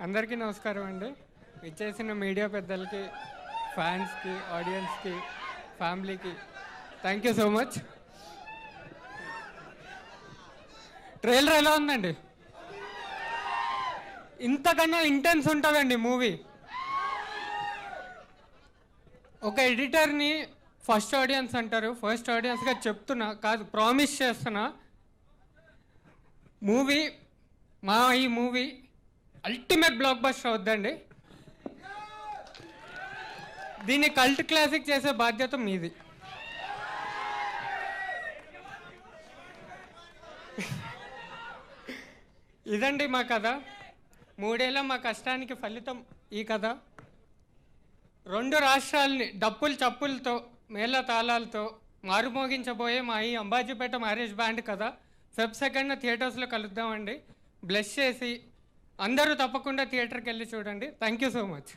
అందరికీ నమస్కారం అండి. ఇచ్చేసిన మీడియా పెద్దలకి, ఫ్యాన్స్కి, ఆడియన్స్కి, ఫ్యామిలీకి thank you so much. Trailer ఎలా ఉందండి? ఇంతకన్నా ఇంటెన్స్ ఉంటుందండి మూవీ. ఒక ఎడిటర్ని ఫస్ట్ ఆడియన్స్ అంటారు. ఫస్ట్ ఆడియన్స్గా చెప్తున్నా, కాదు ప్రామిస్ చేస్తున్నా, మూవీ ఈ మూవీ అల్టిమేట్ బ్లాక్ బస్టర్ అవుద్దండి. దీన్ని కల్ట్ క్లాసిక్ చేసే బాధ్యత మీది. ఇదండి మా కథ. 3 ఏళ్ళ మా కష్టానికి ఫలితం ఈ కథ. 2 రాష్ట్రాలని డప్పుల చప్పులతో, మేళ తాళాలతో మారుమోగించబోయే మా ఈ అంబాజీపేట మ్యారేజ్ బ్యాండ్ కథ ఫెబ్ 2న థియేటర్స్లో కలుద్దామండి. బ్లెస్ చేసి అందరూ తప్పకుండా థియేటర్కి వెళ్ళి చూడండి. Thank you so much.